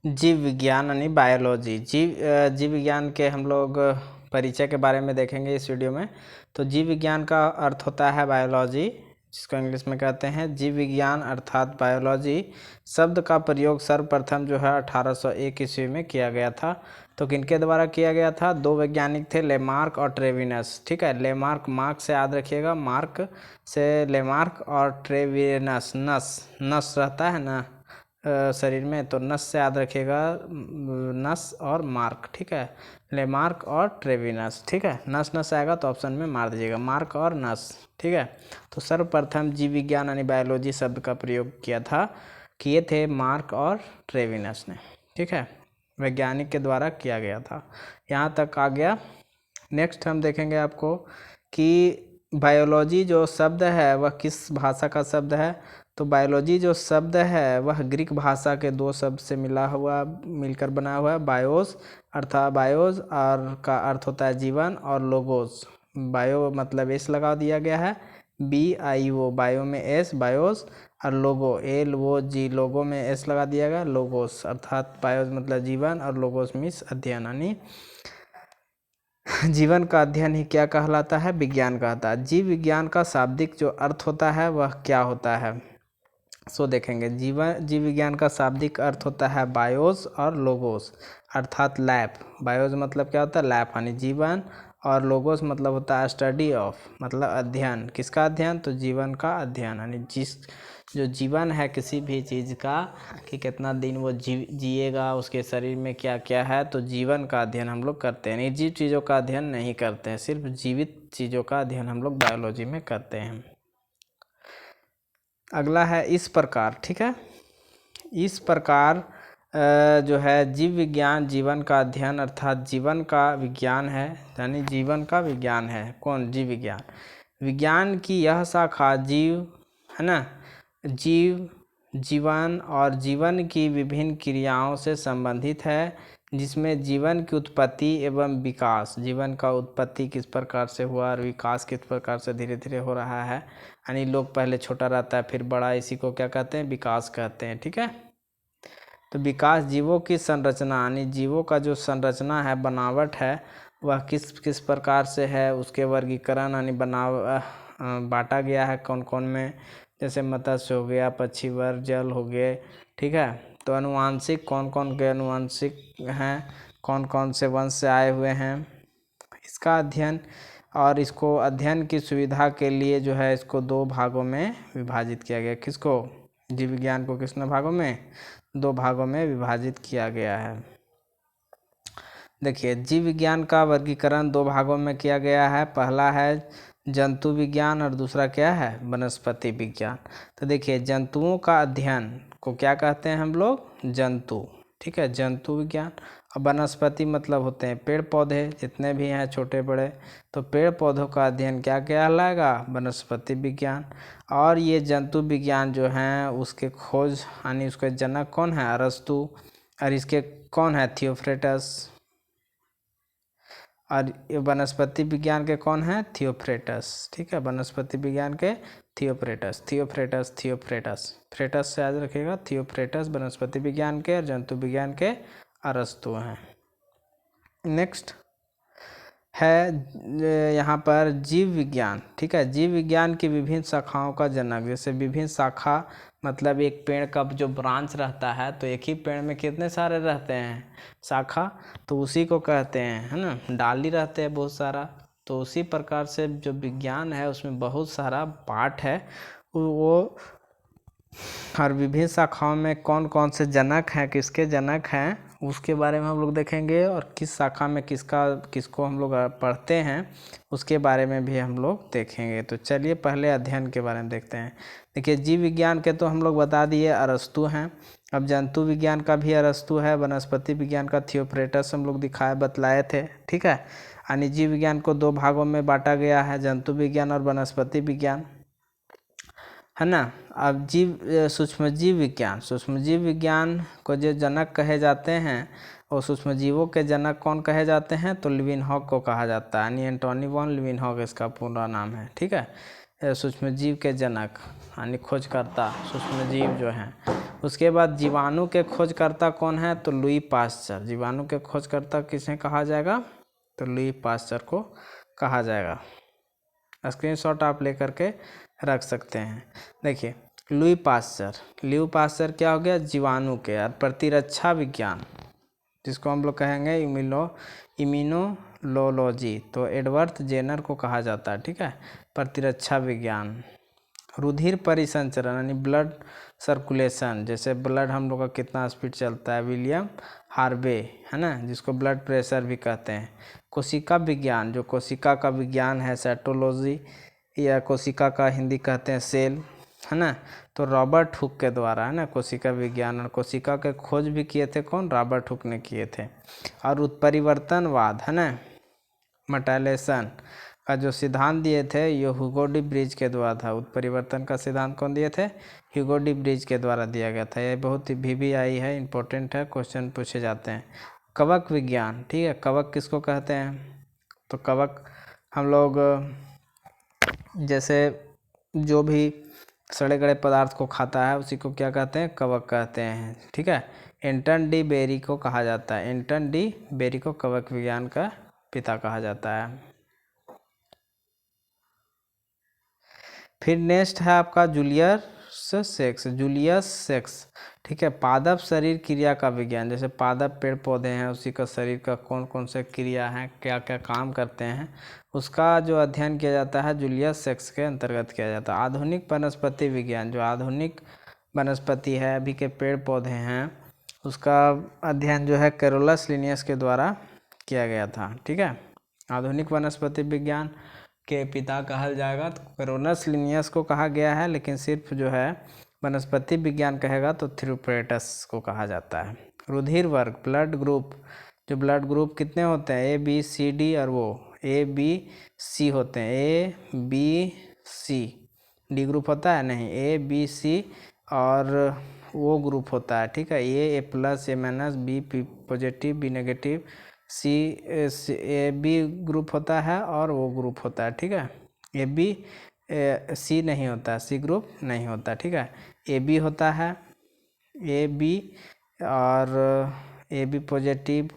जीव विज्ञान यानी बायोलॉजी। जीव विज्ञान के हम लोग परिचय के बारे में देखेंगे इस वीडियो में। तो जीव विज्ञान का अर्थ होता है बायोलॉजी, जिसको इंग्लिश में कहते हैं जीव विज्ञान अर्थात बायोलॉजी। शब्द का प्रयोग सर्वप्रथम जो है 1801 ईस्वी में किया गया था। तो किनके द्वारा किया गया था? दो वैज्ञानिक थे, लेमार्क और ट्रेविनस। ठीक है, लेमार्क मार्क से याद रखिएगा, मार्क से लेमार्क और ट्रेविनस नस रहता है ना शरीर में, तो नस से याद रखिएगा, नस और मार्क। ठीक है, लेमार्क और ट्रेविनस। ठीक है, नस नस आएगा तो ऑप्शन में मार दीजिएगा, मार्क और नस। ठीक है, तो सर्वप्रथम जीव विज्ञान यानी बायोलॉजी शब्द का प्रयोग किए थे मार्क और ट्रेविनस ने। ठीक है, वैज्ञानिक के द्वारा किया गया था। यहाँ तक आ गया। नेक्स्ट हम देखेंगे आपको कि बायोलॉजी जो शब्द है वह किस भाषा का शब्द है। तो बायोलॉजी जो शब्द है वह ग्रीक भाषा के दो शब्द से मिलकर बना हुआ है। बायोस अर्थात बायोस और का अर्थ होता है जीवन, और लोगोस, बायो मतलब एस लगा दिया गया है, BIO, बायो में एस बायोस, और लोगो LOG, लोगो में एस लगा दिया गया, लोगोस अर्थात बायोस मतलब जीवन और लोगोस मीन्स अध्ययन, यानी जीवन का अध्ययन ही क्या कहलाता है? विज्ञान कहता है। जीव विज्ञान का शाब्दिक जो अर्थ होता है वह क्या होता है? सो देखेंगे, जीव विज्ञान का शाब्दिक अर्थ होता है बायोस और लोगोस अर्थात लैब। बायोस मतलब क्या होता है? लैब यानी जीवन, और लोगोस मतलब होता है स्टडी ऑफ, मतलब अध्ययन। किसका अध्ययन? तो जीवन का अध्ययन, यानी जो जीवन है किसी भी चीज़ का, कि कितना दिन वो जिएगा, उसके शरीर में क्या क्या है, तो जीवन का अध्ययन हम लोग करते हैं। निर्जीव चीज़ों का अध्ययन नहीं करते हैं, सिर्फ जीवित चीज़ों का अध्ययन हम लोग बायोलॉजी में करते हैं। अगला है इस प्रकार। ठीक है, इस प्रकार जो है जीव विज्ञान जीवन का अध्ययन अर्थात जीवन का विज्ञान है, यानी जीवन का विज्ञान है। कौन? जीव विज्ञान। विज्ञान की यह शाखा जीव है ना, जीवन और जीवन की विभिन्न क्रियाओं से संबंधित है, जिसमें जीवन की उत्पत्ति एवं विकास, जीवन का उत्पत्ति किस प्रकार से हुआ और विकास किस प्रकार से धीरे धीरे हो रहा है, यानी लोग पहले छोटा रहता है फिर बड़ा, इसी को क्या कहते हैं? विकास कहते हैं। ठीक है, तो विकास, जीवों की संरचना यानी जीवों का जो संरचना है, बनावट है, वह किस किस प्रकार से है, उसके वर्गीकरण यानी बांटा गया है कौन कौन में, जैसे मत्स्य हो गया, पक्षी वर्ग, जल हो गए। ठीक है, तो अनुवांशिक कौन कौन के अनुवांशिक हैं, कौन कौन से वंश से आए हुए हैं, इसका अध्ययन। और इसको अध्ययन की सुविधा के लिए जो है इसको दो भागों में विभाजित किया गया। किसको? जीव विज्ञान को कितने भागों में? दो भागों में विभाजित किया गया है। देखिए, जीव विज्ञान का वर्गीकरण दो भागों में किया गया है। पहला है जंतु विज्ञान और दूसरा क्या है? वनस्पति विज्ञान। तो देखिए, जंतुओं का अध्ययन को क्या कहते हैं हम लोग? जंतु। ठीक है, जंतु विज्ञान। और वनस्पति मतलब होते हैं पेड़ पौधे, जितने भी हैं छोटे बड़े, तो पेड़ पौधों का अध्ययन क्या कहलाएगा? वनस्पति विज्ञान। और ये जंतु विज्ञान जो हैं उसके खोज यानी उसके जनक कौन है? अरस्तु। और इसके कौन है? थियोफ्रेटस। और वनस्पति विज्ञान के कौन है? थियोफ्रेटस। ठीक है, वनस्पति विज्ञान के थियोफ्रेटस फ्रेटस से याद रखिएगा, थियोफ्रेटस वनस्पति विज्ञान के, और जंतु विज्ञान के अरस्तु हैं। नेक्स्ट है यहाँ पर जीव विज्ञान। ठीक है, जीव विज्ञान की विभिन्न शाखाओं का जनक। जैसे विभिन्न शाखा मतलब एक पेड़ का जो ब्रांच रहता है, तो एक ही पेड़ में कितने सारे रहते हैं? शाखा, तो उसी को कहते हैं, है ना, डाली रहते हैं बहुत सारा। तो उसी प्रकार से जो विज्ञान है उसमें बहुत सारा पार्ट है, वो और विभिन्न शाखाओं में कौन कौन से जनक हैं, किसके जनक हैं, उसके बारे में हम लोग देखेंगे। और किस शाखा में किसको हम लोग पढ़ते हैं, उसके बारे में भी हम लोग देखेंगे। तो चलिए पहले अध्ययन के बारे में देखते हैं। देखिए, जीव विज्ञान के तो हम लोग बता दिए अरस्तु हैं। अब जंतु विज्ञान का भी अरस्तु है, वनस्पति विज्ञान का थियोफ्रेटस हम लोग बतलाए थे। ठीक है, यानी जीव विज्ञान को दो भागों में बांटा गया है, जंतु विज्ञान और वनस्पति विज्ञान, है ना। अब सूक्ष्म जीव विज्ञान को जो जनक कहे जाते हैं, और सूक्ष्म जीवों के जनक कौन कहे जाते हैं? तो लिविनहॉक को कहा जाता है, यानी एंटोनी वॉन लिविनहॉक इसका पूरा नाम है। ठीक है, सूक्ष्म जीव के जनक यानी खोजकर्ता सूक्ष्म जीव जो हैं उसके बाद जीवाणु के खोजकर्ता कौन है, तो लुई पास्चर। जीवाणु के खोजकर्ता किसे कहा जाएगा, तो लुई पास्चर को कहा जाएगा। स्क्रीनशॉट आप लेकर के रख सकते हैं। देखिए लुई पास्चर क्या हो गया, जीवाणु के और प्रतिरक्षा विज्ञान, जिसको हम लोग कहेंगे इम्यूनोलॉजी, तो एडवर्ड जेनर को कहा जाता है। ठीक है, प्रतिरक्षा विज्ञान। रुधिर परिसंचरण यानी ब्लड सर्कुलेशन, जैसे ब्लड हम लोग का कितना स्पीड चलता है, विलियम हार्वे है ना, जिसको ब्लड प्रेशर भी कहते हैं। कोशिका विज्ञान, जो कोशिका का विज्ञान है, साइटोलॉजी, या कोशिका का हिंदी कहते हैं सेल, है ना, तो रॉबर्ट हुक के द्वारा, है ना, कोशिका विज्ञान। और कोशिका के खोज भी किए थे कौन, रॉबर्ट हुक ने किए थे। और उत्परिवर्तनवाद, है ना, मटाइलेशन का जो सिद्धांत दिए थे, ये ह्यूगो डी ब्रिज के द्वारा था। उत्परिवर्तन का सिद्धांत कौन दिए थे, ह्यूगो डी ब्रिज के द्वारा दिया गया था। ये बहुत ही VVI है, इंपॉर्टेंट है, क्वेश्चन पूछे जाते हैं। कवक विज्ञान, ठीक है, कवक किसको कहते हैं, तो कवक हम लोग जैसे जो भी सड़े गले पदार्थ को खाता है उसी को क्या कहते हैं, कवक कहते हैं। ठीक है, एंटन डी बेरी को कहा जाता है, एंटन डी बेरी को कवक विज्ञान का पिता कहा जाता है। फिर नेक्स्ट है आपका जूलियस सेक्स। ठीक है, पादप शरीर क्रिया का विज्ञान, जैसे पादप पेड़ पौधे हैं, उसी का शरीर का कौन कौन से क्रिया हैं, क्या क्या काम करते हैं, उसका जो अध्ययन किया जाता है जूलियस सेक्स के अंतर्गत किया जाता है। आधुनिक वनस्पति विज्ञान, जो आधुनिक वनस्पति है, अभी के पेड़ पौधे हैं, उसका अध्ययन जो है कैरोलस लिनियस के द्वारा किया गया था। ठीक है, आधुनिक वनस्पति विज्ञान के पिता कहा जाएगा तो कैरोलस लिनियस को कहा गया है, लेकिन सिर्फ जो है वनस्पति विज्ञान कहेगा तो थ्योफ्रेटस को कहा जाता है। रुधिर वर्ग, ब्लड ग्रुप, जो ब्लड ग्रुप कितने होते हैं, ABCD, और वो ABC होते हैं, ABC। डी ग्रुप होता है नहीं, ABC और वो ग्रुप होता है। ठीक है, A plus, A minus, B positive, B negative, AB group होता है और वो ग्रुप होता है। ठीक है, C नहीं होता, C ग्रुप नहीं होता। ठीक है, AB होता है, AB और AB पॉजिटिव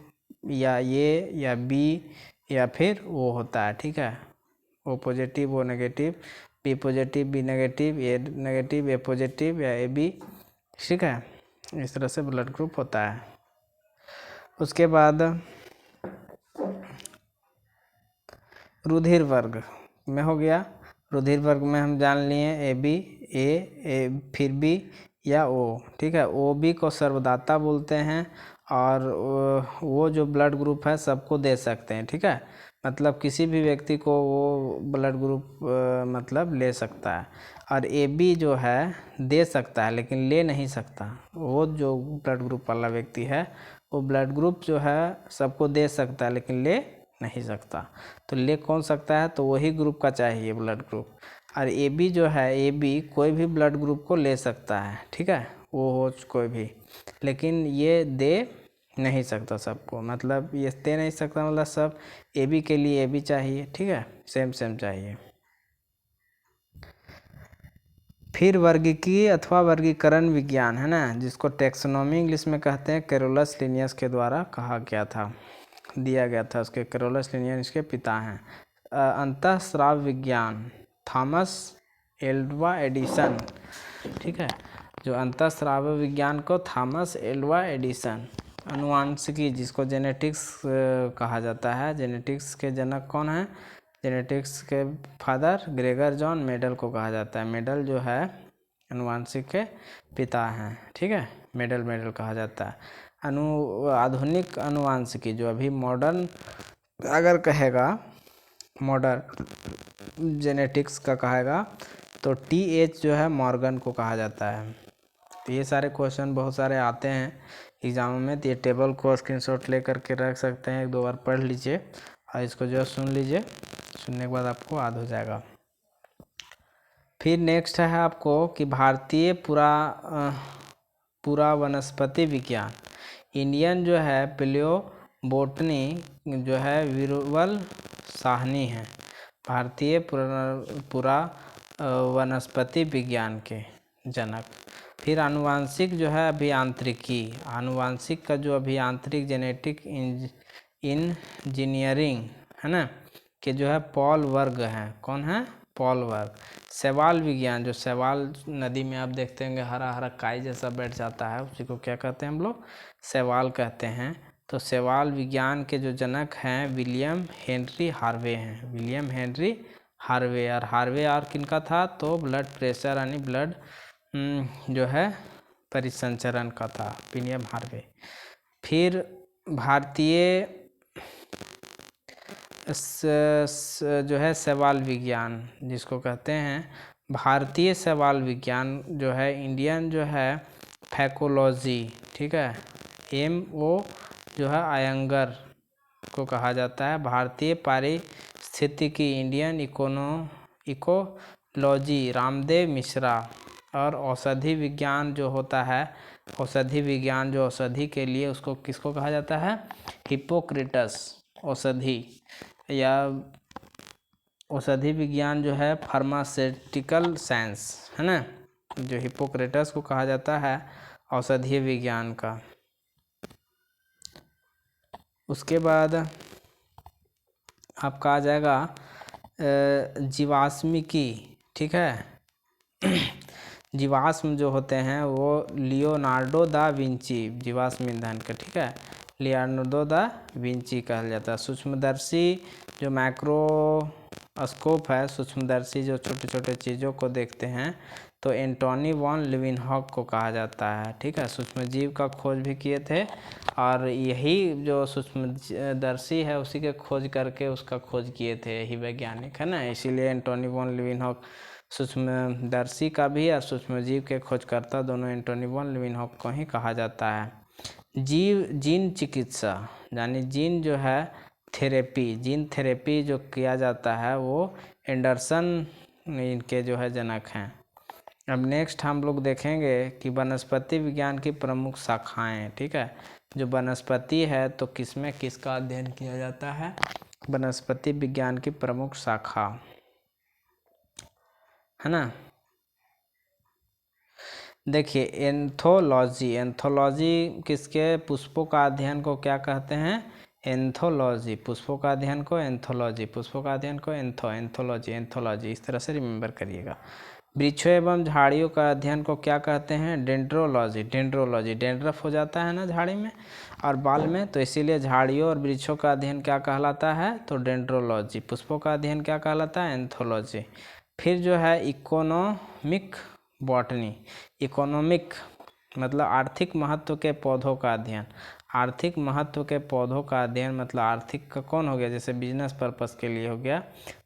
या A या B या फिर वो होता है। ठीक है, O positive, O negative, B positive, B negative, A negative, A positive या AB। ठीक है, इस तरह से ब्लड ग्रुप होता है। उसके बाद रुधिर वर्ग में हो गया, रुधिर वर्ग में हम जान लिए AB, A फिर B या O। ठीक है, OB को सर्वदाता बोलते हैं और वो जो ब्लड ग्रुप है सबको दे सकते हैं। ठीक है, मतलब किसी भी व्यक्ति को वो ब्लड ग्रुप मतलब ले सकता है। और AB जो है दे सकता है लेकिन ले नहीं सकता। वो जो ब्लड ग्रुप वाला व्यक्ति है वो ब्लड ग्रुप जो है सबको दे सकता है लेकिन ले नहीं सकता। तो ले कौन सकता है, तो वही ग्रुप का चाहिए ब्लड ग्रुप। और AB जो है, AB कोई भी ब्लड ग्रुप को ले सकता है। ठीक है, वो हो कोई भी, लेकिन ये दे नहीं सकता सबको, मतलब ये दे नहीं सकता, मतलब सब AB के लिए AB चाहिए। ठीक है, सेम चाहिए। फिर वर्गीकीय अथवा वर्गीकरण विज्ञान, है ना, जिसको टैक्सोनॉमी इंग्लिश में कहते हैं, कैरोलस लिनियस के द्वारा कहा गया था, दिया गया था। उसके कैरोलस लिनियस इसके पिता हैं। अंतःस्राव विज्ञान, थॉमस एल्वा एडिसन। ठीक है, जो अंतःस्राव विज्ञान को थॉमस एल्वा एडिसन। अनुवांशिकी, जिसको जेनेटिक्स कहा जाता है, जेनेटिक्स के जनक कौन है, जेनेटिक्स के फादर ग्रेगर जॉन मेडल को कहा जाता है। मेडल जो है अनुवांशिक के पिता हैं। ठीक है, मेडल कहा जाता है। आधुनिक अनुवांशिकी, जो अभी मॉडर्न अगर कहेगा, मॉडर्न जेनेटिक्स का कहेगा तो TH जो है मॉर्गन को कहा जाता है। तो ये सारे क्वेश्चन बहुत सारे आते हैं एग्जाम में, तो ये टेबल को स्क्रीनशॉट ले करके रख सकते हैं, 1-2 बार पढ़ लीजिए और इसको जो है सुन लीजिए, सुनने के बाद आपको याद हो जाएगा। फिर नेक्स्ट है आपको कि भारतीय पूरा वनस्पति विज्ञान, इंडियन जो है पेलियोबोटनी जो है वीरबल साहनी है, भारतीय पूरा वनस्पति विज्ञान के जनक। फिर आनुवांशिक जो है अभियांत्रिकी, आनुवांशिक का जो अभियांत्रिक जेनेटिक इंजीनियरिंग है ना, कि जो है पॉल वर्ग हैं। कौन है? पॉल वर्ग। शैवाल विज्ञान, जो शैवाल नदी में आप देखते होंगे हरा हरा काई जैसा बैठ जाता है, उसी को क्या कहते हैं हम लोग? शैवाल कहते हैं। तो शैवाल विज्ञान के जो जनक हैं विलियम हेनरी हार्वे हैं, विलियम हेनरी हार्वे। और हार्वे और किनका था? तो ब्लड प्रेशर यानी ब्लड जो है परिसंचरण का था, विलियम हार्वे। फिर भारतीय जो है शैवाल विज्ञान जिसको कहते हैं भारतीय शैवाल विज्ञान जो है इंडियन जो है फैकोलॉजी, ठीक है, MO जो है आयंगर को कहा जाता है। भारतीय पारिस्थितिकी इंडियन इकोलॉजी रामदेव मिश्रा। और औषधि विज्ञान जो होता है, औषधि विज्ञान जो औषधि के लिए, उसको किसको कहा जाता है? हिप्पोक्रेटस। औषधि या औषधि विज्ञान जो है फार्मास्यूटिकल साइंस है ना, जो हिप्पोक्रेटस को कहा जाता है औषधीय विज्ञान का। उसके बाद आपका आ जाएगा जीवाश्मिकी, ठीक है। जीवाश्म जो होते हैं वो लियोनार्डो दा विंची, जीवाश्म ईंधन का, ठीक है, लियोनार्डो दा विंची कहा जाता है। सूक्ष्मदर्शी जो माइक्रोस्कोप है, सूक्ष्मदर्शी जो छोटे छोटे चीज़ों को देखते हैं, तो एंटोनी वॉन लिविनहॉक को कहा जाता है, ठीक है। सूक्ष्मजीव का खोज भी किए थे, और यही जो सूक्ष्मदर्शी है उसी के खोज करके उसका खोज किए थे यही वैज्ञानिक, है ना। इसीलिए एंटोनी वॉन लिविनहॉक सूक्ष्मदर्शी का भी और सूक्ष्मजीव के खोजकर्ता दोनों एंटोनी वॉन लिविनहॉक को ही कहा जाता है। जीन चिकित्सा यानी जीन जो है थेरेपी, जीन थेरेपी जो किया जाता है वो एंडरसन इनके जो है जनक हैं। अब नेक्स्ट हम लोग देखेंगे कि वनस्पति विज्ञान की प्रमुख शाखाएं, ठीक है। जो वनस्पति है तो किसमें किसका अध्ययन किया जाता है? वनस्पति विज्ञान की प्रमुख शाखा, है ना। देखिए एंथोलॉजी, एंथोलॉजी किसके? पुष्पों का अध्ययन को क्या कहते हैं? एंथोलॉजी। पुष्पों का अध्ययन को एंथोलॉजी, पुष्पों का अध्ययन को एंथोलॉजी, एंथोलॉजी, इस तरह से रिमेंबर करिएगा। वृक्षों एवं झाड़ियों का अध्ययन को क्या कहते हैं? Dendrology, dendrology. डेंड्रफ हो जाता है ना झाड़ी में और बाल में, तो इसीलिए झाड़ियों और वृक्षों का अध्ययन क्या कहलाता है? तो डेंड्रोलॉजी। पुष्पों का अध्ययन क्या कहलाता है? एंथोलॉजी। फिर जो है इकोनॉमिक बॉटनी, इकोनॉमिक मतलब आर्थिक महत्व के पौधों का अध्ययन, आर्थिक महत्व के पौधों का अध्ययन मतलब आर्थिक का कौन हो गया? जैसे बिजनेस पर्पस के लिए हो गया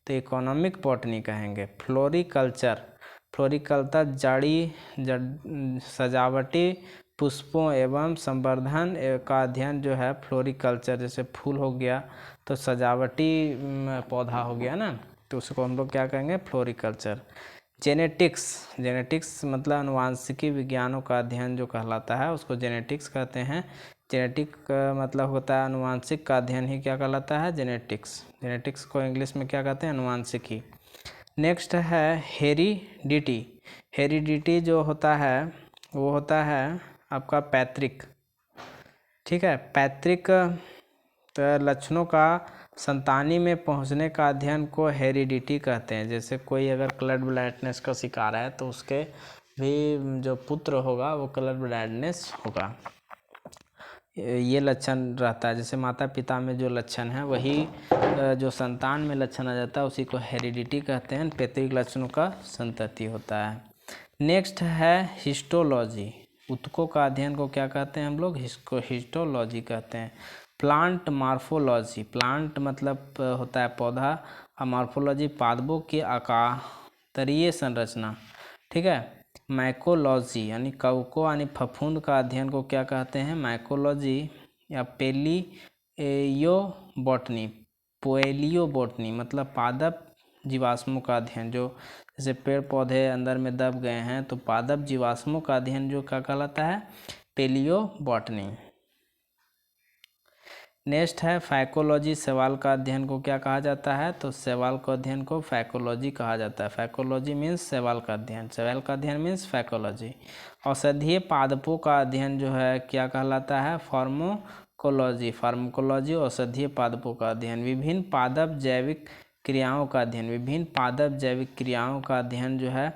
तो इकोनॉमिक बॉटनी कहेंगे। फ्लोरिकल्चर, फ्लोरिकल्चर सजावटी पुष्पों एवं संवर्धन का अध्ययन जो है फ्लोरिकल्चर, जैसे फूल हो गया तो सजावटी पौधा हो गया ना, तो उसको हम लोग क्या कहेंगे? फ्लोरिकल्चर। जेनेटिक्स, जेनेटिक्स मतलब अनुवांशिकी विज्ञानों का अध्ययन जो कहलाता है उसको जेनेटिक्स कहते हैं। जेनेटिक का मतलब होता है अनुवांशिक का अध्ययन ही क्या कहलाता है? जेनेटिक्स। जेनेटिक्स को इंग्लिश में क्या कहते हैं? अनुवांशिकी। नेक्स्ट है हेरिडिटी। हेरिडिटी जो होता है वो होता है आपका पैतृक, ठीक है। पैतृक लक्षणों का संतानी में पहुंचने का अध्ययन को हेरिडिटी कहते हैं। जैसे कोई अगर कलर ब्लाइंडनेस का शिकार है तो उसके भी जो पुत्र होगा वो कलर ब्लाइंडनेस होगा, ये लक्षण रहता है। जैसे माता पिता में जो लक्षण है वही जो संतान में लक्षण आ जाता है उसी को हेरिडिटी कहते हैं। पैतृक लक्षणों का संतति होता है। नेक्स्ट है हिस्टोलॉजी। ऊतकों का अध्ययन को क्या कहते हैं हम लोग? हिस्टोलॉजी कहते हैं। प्लांट मार्फोलॉजी, प्लांट मतलब होता है पौधा, और मार्फोलॉजी पादपों की आकारीय संरचना, ठीक है। माइकोलॉजी यानी कवकों यानी फफूंद का अध्ययन को क्या कहते हैं? माइकोलॉजी या पेलियोबॉटनी, पोएलियोबॉटनी मतलब पादप जीवाश्मों का अध्ययन, जो जैसे पेड़ पौधे अंदर में दब गए हैं तो पादप जीवाश्मों का अध्ययन जो क्या कहलाता है? पेलियोबॉटनी। नेक्स्ट है फैकोलॉजी, शैवाल का अध्ययन को क्या कहा जाता है? तो शैवाल का अध्ययन को फैकोलॉजी कहा जाता है। फैकोलॉजी मीन्स शैवाल का अध्ययन, शैवाल का अध्ययन मीन्स फैकोलॉजी। औषधीय पादपों का अध्ययन जो है क्या कहलाता है? फार्माकोलॉजी। फार्माकोलॉजी औषधीय पादपों का अध्ययन। विभिन्न पादप जैविक क्रियाओं का अध्ययन, विभिन्न पादप जैविक क्रियाओं का अध्ययन जो है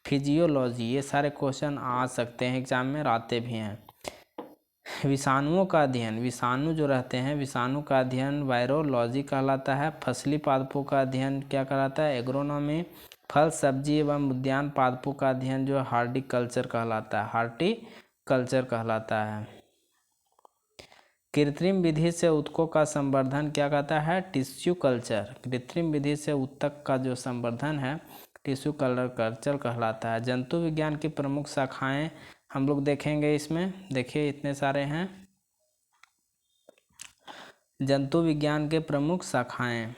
फिजियोलॉजी। ये सारे क्वेश्चन आ सकते हैं एग्जाम में, आते भी हैं। विषाणुओं का अध्ययन, विषाणु जो रहते हैं विषाणु का अध्ययन वायरोलॉजी कहलाता है। फसली पादपों का अध्ययन क्या कहलाता है? एग्रोनॉमी। फल सब्जी एवं उद्यान पादपों का अध्ययन जो है हार्टिकल्चर कहलाता है, हार्टिकल्चर कहलाता है। कृत्रिम विधि से ऊतकों का संवर्धन क्या कहता है? Tissue culture. कृत्रिम विधि से ऊतक का जो संवर्धन है टिश्यू कल्चर कहलाता है। जंतु विज्ञान की प्रमुख शाखाएं हम लोग देखेंगे इसमें, देखिए इतने सारे हैं। जंतु विज्ञान के प्रमुख शाखाएं,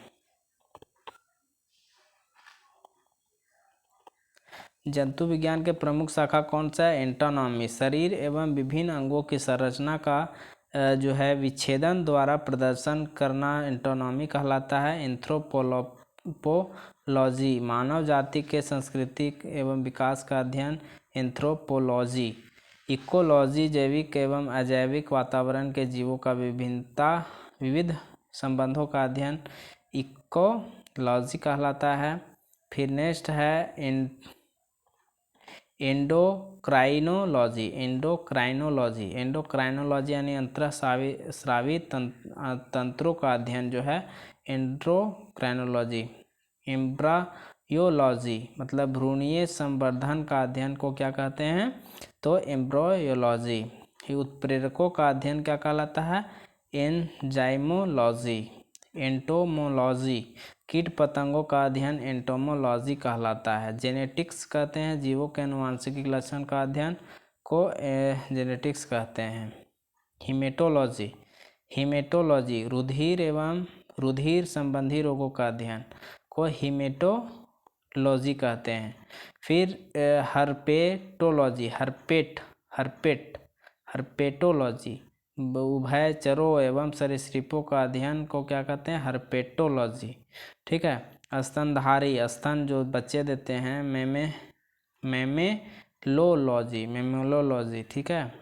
जंतु विज्ञान के प्रमुख शाखा कौन सा है? एंटोनॉमी, शरीर एवं विभिन्न अंगों की संरचना का जो है विच्छेदन द्वारा प्रदर्शन करना एंटोनॉमी कहलाता है। एंथ्रोपोलॉजी, मानव जाति के संस्कृति एवं विकास का अध्ययन एंथ्रोपोलॉजी। इकोलॉजी, जैविक एवं अजैविक वातावरण के जीवों का विविध संबंधों का अध्ययन इकोलॉजी कहलाता है। फिर नेक्स्ट है एंडोक्राइनोलॉजी। एंडोक्राइनोलॉजी, एंडोक्राइनोलॉजी यानी अंतःस्रावी तंत्रों का अध्ययन जो है एंडोक्राइनोलॉजी। एम्ब्रायोलॉजी मतलब भ्रूणीय संवर्धन का अध्ययन को क्या कहते हैं? तो एम्ब्रायोलॉजी। उत्प्रेरकों का अध्ययन क्या कहलाता है? एंजाइमोलॉजी। एंटोमोलॉजी, कीट पतंगों का अध्ययन एंटोमोलॉजी कहलाता है। जेनेटिक्स कहते हैं जीवों के आनुवंशिक लक्षण का अध्ययन को जेनेटिक्स कहते हैं। हीमेटोलॉजी, हीमेटोलॉजी रुधिर एवं रुधिर संबंधी रोगों का अध्ययन को हीमेटोलॉजी कहते हैं। फिर हर्पेटोलॉजी, हर्पेटोलॉजी उभयचरों एवं सरीसृपों का अध्ययन को क्या कहते हैं? हर्पेटोलॉजी। ठीक है। स्तनधारी, स्तन जो बच्चे देते हैं मेमेलोलॉजी। ठीक है।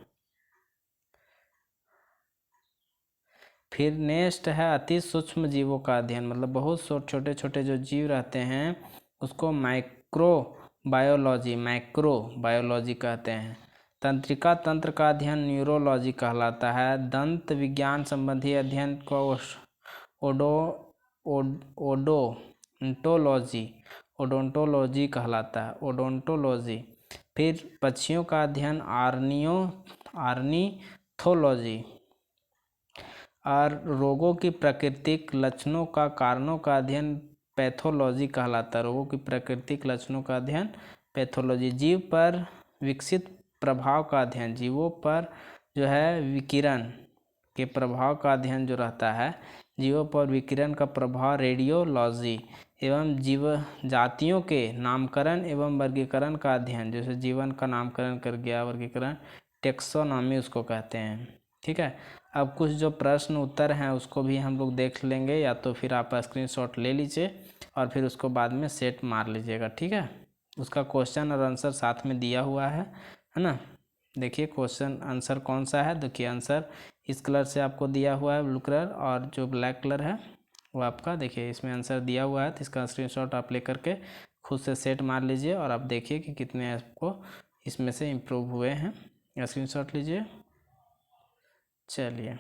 फिर नेक्स्ट है अति सूक्ष्म जीवों का अध्ययन, मतलब बहुत छोटे छोटे जो जीव रहते हैं उसको माइक्रोबायोलॉजी कहते हैं। तंत्रिका तंत्र का अध्ययन न्यूरोलॉजी कहलाता है। दंत विज्ञान संबंधी अध्ययन को ओडोंटोलॉजी कहलाता है, ओडोंटोलॉजी। फिर पक्षियों का अध्ययन आर्निथोलॉजी। और रोगों की प्राकृतिक लक्षणों का कारणों का अध्ययन पैथोलॉजी कहलाता है। रोगों की प्राकृतिक लक्षणों का अध्ययन पैथोलॉजी। जीव पर विकसित प्रभाव का अध्ययन, जीवों पर जो है विकिरण के प्रभाव का अध्ययन जो रहता है, जीवों पर विकिरण का प्रभाव रेडियोलॉजी। एवं जीव जातियों के नामकरण एवं वर्गीकरण का अध्ययन, जैसे जीवन का नामकरण कर गया, वर्गीकरण टेक्सोनॉमी उसको कहते हैं। ठीक है। अब कुछ जो प्रश्न उत्तर हैं उसको भी हम लोग देख लेंगे, या तो फिर आप स्क्रीनशॉट ले लीजिए और फिर उसको बाद में सेट मार लीजिएगा। ठीक है। उसका क्वेश्चन और आंसर साथ में दिया हुआ है ना। देखिए क्वेश्चन आंसर कौन सा है, देखिए आंसर इस कलर से आपको दिया हुआ है, ब्लू कलर, और जो ब्लैक कलर है वो आपका, देखिए इसमें आंसर दिया हुआ है। तो इसका स्क्रीनशॉट आप लेकर के खुद से सेट मार लीजिए और आप देखिए कि कितने आपको इसमें से इम्प्रूव हुए हैं। स्क्रीनशॉट लीजिए। चलिए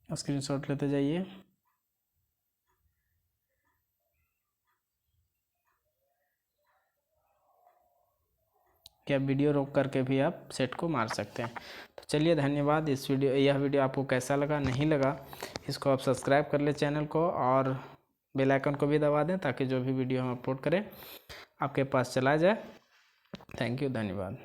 स्क्रीनशॉट लेते जाइए। क्या वीडियो रोक करके भी आप सेट को मार सकते हैं। तो चलिए धन्यवाद। यह वीडियो आपको कैसा लगा, नहीं लगा, इसको आप सब्सक्राइब कर ले चैनल को और बेल आइकन को भी दबा दें ताकि जो भी वीडियो हम अपलोड करें आपके पास चला जाए। थैंक यू, धन्यवाद।